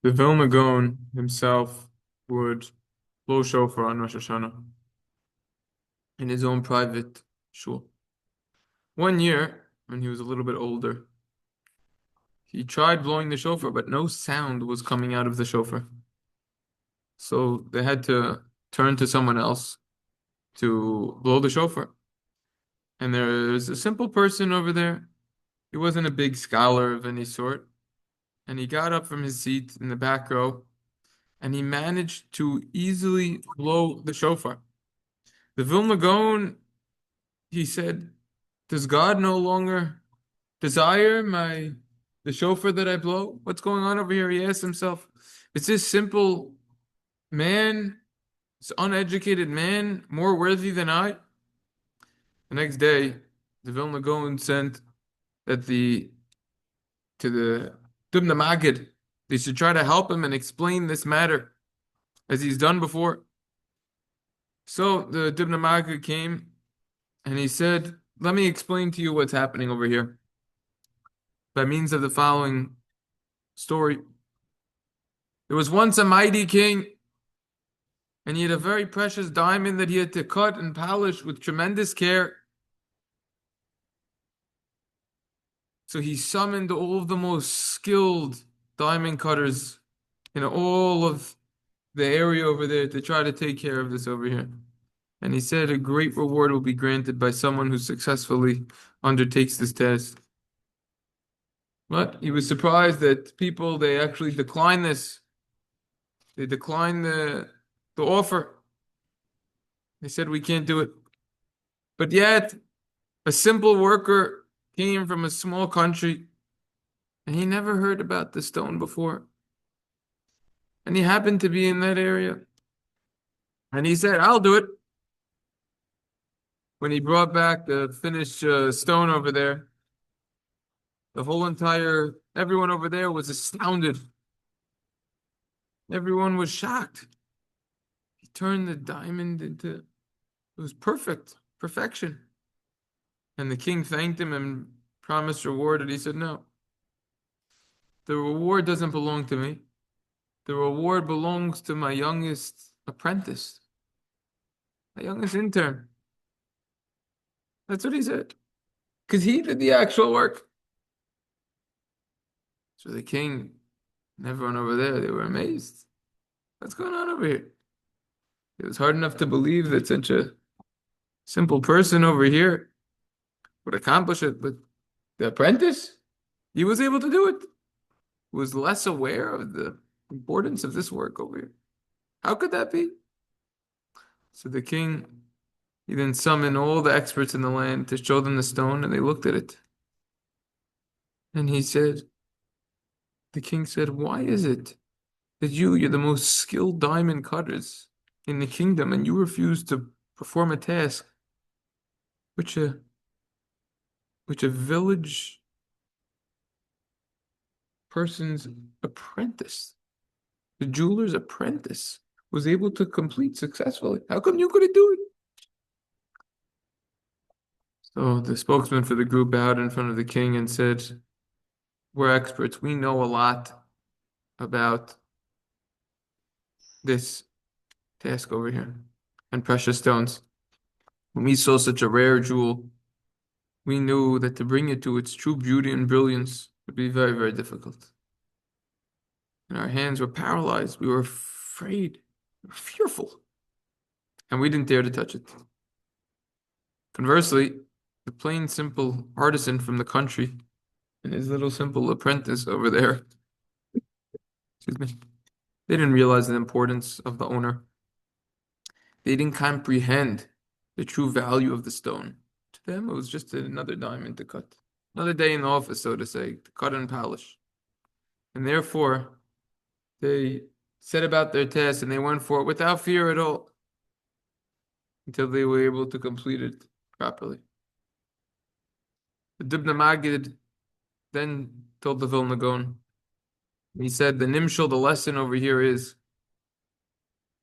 The Vilna Goan himself would blow shofar on Rosh Hashanah in his own private shul. One year, when he was a little bit older, he tried blowing the shofar, but no sound was coming out of the shofar. So they had to turn to someone else to blow the shofar. And there was a simple person over there. He wasn't a big scholar of any sort. And he got up from his seat in the back row and he managed to easily blow the shofar. The Vilna Gaon, he said, does God no longer desire the shofar that I blow? What's going on over here? He asked himself. Is this simple man, this uneducated man, more worthy than I? The next day, the Vilna Gaon sent that the to the Dubna Magid, they should try to help him and explain this matter as he's done before. So the Dubna Magid came and he said, let me explain to you what's happening over here by means of the following story. There was once a mighty king, and he had a very precious diamond that he had to cut and polish with tremendous care. So he summoned all of the most skilled diamond cutters in all of the area over there to try to take care of this over here. And he said a great reward will be granted by someone who successfully undertakes this task. But he was surprised that people, they actually declined this. They declined the offer. They said, we can't do it. But yet, a simple worker came from a small country, and he never heard about the stone before. And he happened to be in that area. And he said, I'll do it. When he brought back the finished stone over there, everyone over there was astounded. Everyone was shocked. He turned the diamond into, it was perfect, perfection. And the king thanked him and promised reward, and he said, no, the reward doesn't belong to me. The reward belongs to my youngest apprentice, my youngest intern. That's what he said. Because he did the actual work. So the king and everyone over there, they were amazed. What's going on over here? It was hard enough to believe that such a simple person over here would accomplish it, but the apprentice, he was able to do it. He was less aware of the importance of this work over here. How could that be? So the king, he then summoned all the experts in the land to show them the stone, and they looked at it. And the king said, why is it that you're the most skilled diamond cutters in the kingdom, and you refuse to perform a task which a village person's apprentice, the jeweler's apprentice, was able to complete successfully? How come you couldn't do it? So the spokesman for the group bowed in front of the king and said, we're experts. We know a lot about this task over here and precious stones. When we saw such a rare jewel, we knew that to bring it to its true beauty and brilliance would be very, very difficult. And our hands were paralyzed. We were afraid, we were fearful, and we didn't dare to touch it. Conversely, the plain, simple artisan from the country and his little simple apprentice over there, excuse me, they didn't realize the importance of the owner. They didn't comprehend the true value of the stone. To them, it was just another diamond to cut. Another day in the office, so to say, to cut and polish. And therefore, they set about their task and they went for it without fear at all until they were able to complete it properly. The Dubna Magid then told the Vilna Gaon, he said, the nimshal, the lesson over here is,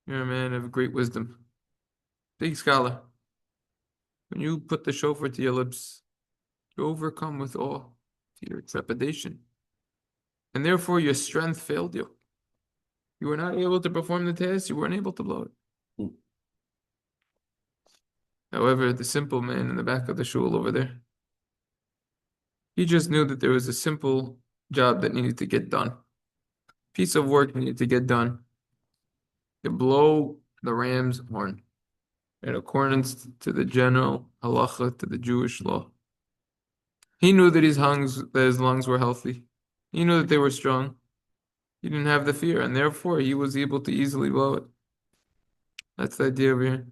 you're a man of great wisdom, big scholar. When you put the shofar to your lips, you overcome with awe, fear, trepidation, and therefore your strength failed you. You were not able to perform the task, you weren't able to blow it. Mm. However, the simple man in the back of the shul over there, he just knew that there was a simple job that needed to get done. Piece of work needed to get done. To blow the ram's horn in accordance to the general halacha, to the Jewish law. He knew that his lungs were healthy. He knew that they were strong. He didn't have the fear, and therefore he was able to easily blow it. That's the idea over here.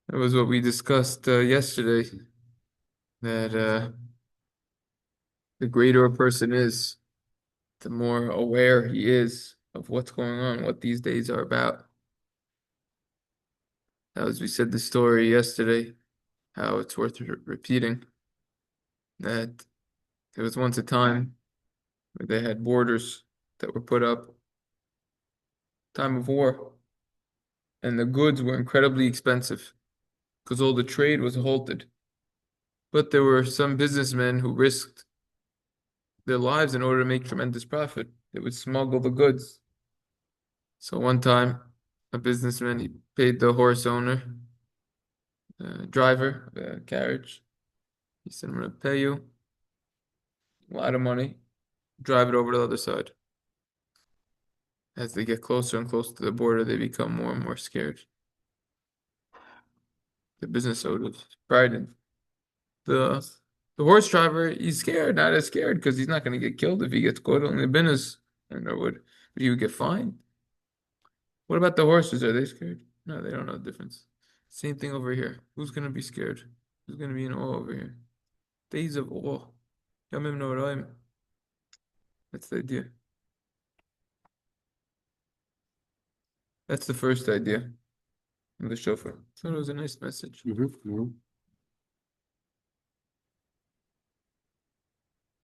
That was what we discussed yesterday. That the greater a person is, the more aware he is of what's going on, what these days are about. As we said the story yesterday, how it's worth repeating, that there was once a time where they had borders that were put up, time of war, and the goods were incredibly expensive because all the trade was halted. But there were some businessmen who risked their lives in order to make tremendous profit. They would smuggle the goods. So one time, a businessman, he paid the horse owner, driver of the carriage. He said, I'm going to pay you a lot of money, drive it over to the other side. As they get closer and closer to the border, they become more and more scared. The business owner was frightened. The the horse driver, he's scared, not as scared because he's not going to get killed if he gets caught on the business, and but he would get fined. What about the horses? Are they scared? No, they don't know the difference. Same thing over here. Who's going to be scared? Who's going to be in awe over here? Days of awe. Yamim Noraim. That's the idea. That's the first idea of the shofar. So it was a nice message. Mhm.